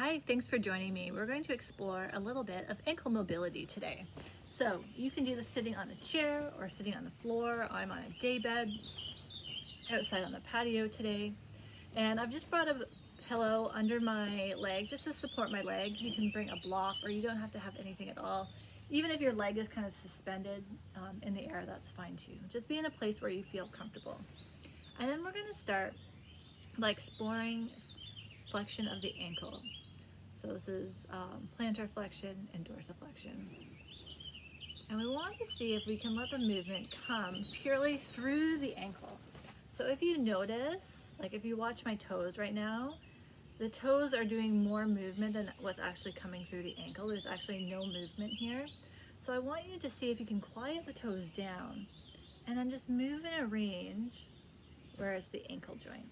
Hi, thanks for joining me. We're going to explore a little bit of ankle mobility today. So you can do this sitting on a chair or sitting on the floor. I'm on a day bed outside on the patio today. And I've just brought a pillow under my leg just to support my leg. You can bring a block or you don't have to have anything at all. Even if your leg is kind of suspended in the air, that's fine too. Just be in a place where you feel comfortable. And then we're going to start by exploring flexion of the ankle. So this is plantar flexion and dorsiflexion. And we want to see if we can let the movement come purely through the ankle. So if you notice, like if you watch my toes right now, the toes are doing more movement than what's actually coming through the ankle. There's actually no movement here. So I want you to see if you can quiet the toes down and then just move in a range where it's the ankle joint.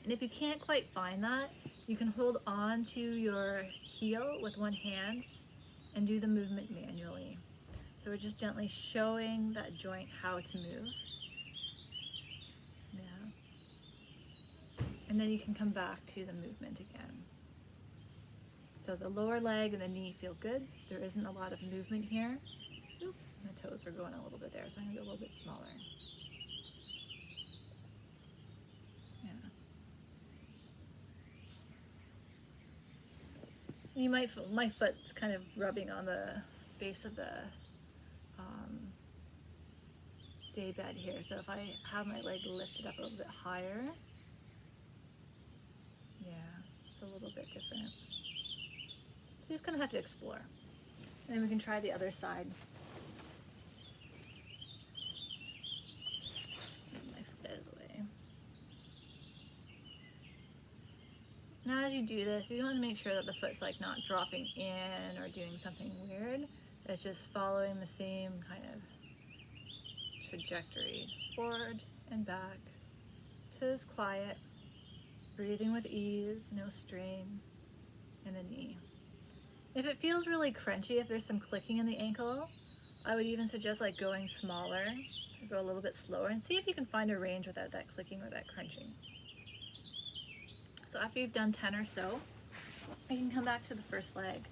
And if you can't quite find that, you can hold on to your heel with one hand and do the movement manually. So we're just gently showing that joint how to move. Yeah. And then you can come back to the movement again. So the lower leg and the knee feel good. There isn't a lot of movement here. Oop, my toes were going a little bit there, so I'm gonna go a little bit smaller. You might, my foot's kind of rubbing on the base of the day bed here. So if I have my leg lifted up a little bit higher, yeah, it's a little bit different. So you just kind of have to explore. And then we can try the other side. Move my foot out of the way. Now as you do this, you want to make sure that the foot's like not dropping in or doing something weird. It's just following the same kind of trajectories, forward and back. Toes quiet, breathing with ease, no strain in the knee. If it feels really crunchy, if there's some clicking in the ankle, I would even suggest like going smaller, go a little bit slower and see if you can find a range without that clicking or that crunching. So after you've done 10 or so, you can come back to the first leg.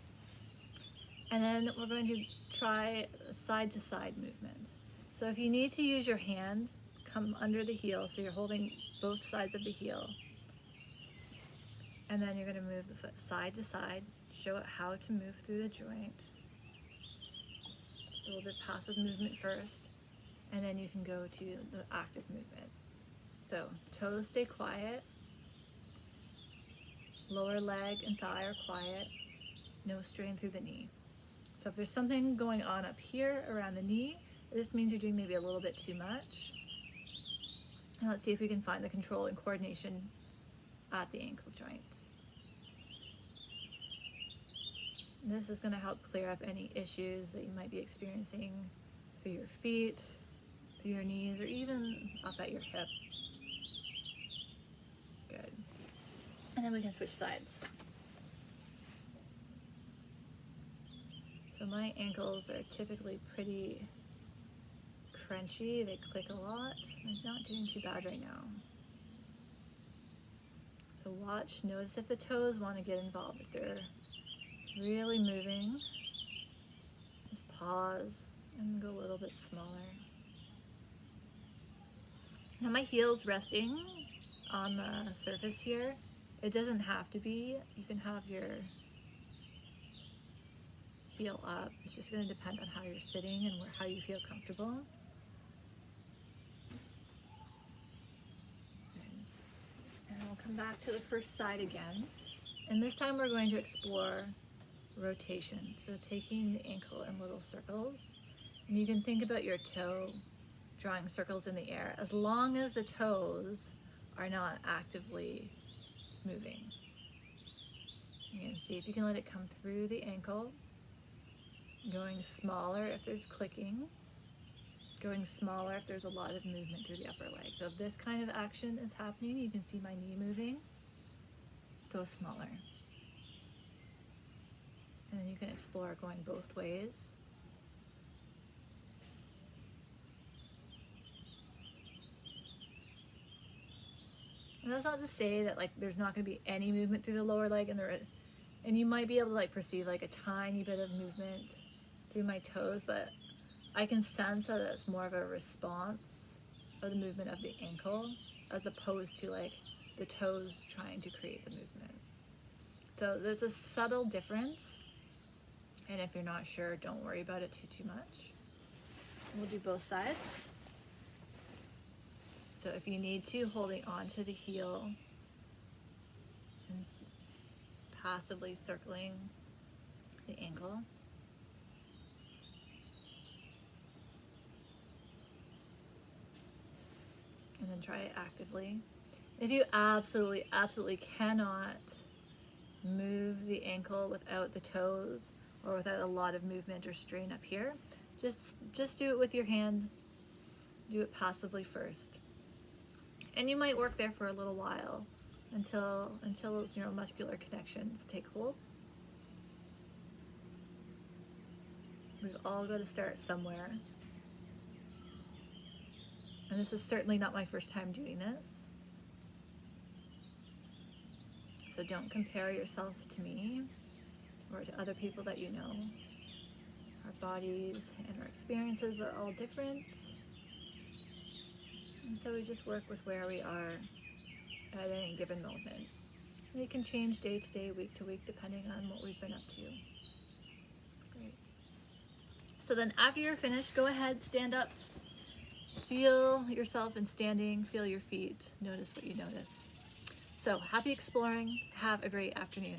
And then we're going to try side to side movements. So if you need to use your hand, come under the heel, so you're holding both sides of the heel. And then you're going to move the foot side to side, show it how to move through the joint. Just a little bit passive movement first, and then you can go to the active movement. So toes stay quiet, lower leg and thigh are quiet, no strain through the knee. So if there's something going on up here around the knee, this means you're doing maybe a little bit too much. And let's see if we can find the control and coordination at the ankle joint. And this is going to help clear up any issues that you might be experiencing through your feet, through your knees, or even up at your hip. Good. And then we can switch sides. So my ankles are typically pretty crunchy, they click a lot. I'm not doing too bad right now. So watch, notice if the toes want to get involved. If they're really moving, just pause and go a little bit smaller. Now my heel's resting on the surface here. It doesn't have to be. You can have your heel up. It's just going to depend on how you're sitting and how you feel comfortable. And we'll come back to the first side again. And this time we're going to explore rotation. So taking the ankle in little circles. And you can think about your toe drawing circles in the air as long as the toes are not actively moving. You can see if you can let it come through the ankle. Going smaller if there's clicking, going smaller if there's a lot of movement through the upper leg. So if this kind of action is happening, you can see my knee moving, go smaller. And then you can explore going both ways. And that's not to say that like there's not going to be any movement through the lower leg and And you might be able to like perceive like a tiny bit of movement through my toes, but I can sense that it's more of a response of the movement of the ankle as opposed to like the toes trying to create the movement. So there's a subtle difference, and if you're not sure, don't worry about it too much. We'll do both sides. So if you need to, holding on to the heel and passively circling the ankle. And then try it actively. If you absolutely cannot move the ankle without the toes or without a lot of movement or strain up here, just do it with your hand. Do it passively first. And you might work there for a little while until those neuromuscular connections take hold. We've all got to start somewhere. And this is certainly not my first time doing this. So don't compare yourself to me or to other people that you know. Our bodies and our experiences are all different. And so we just work with where we are at any given moment. And it can change day to day, week to week, depending on what we've been up to. Great. So then after you're finished, go ahead, stand up. Feel yourself in standing, feel your feet, notice what you notice. So happy exploring, have a great afternoon.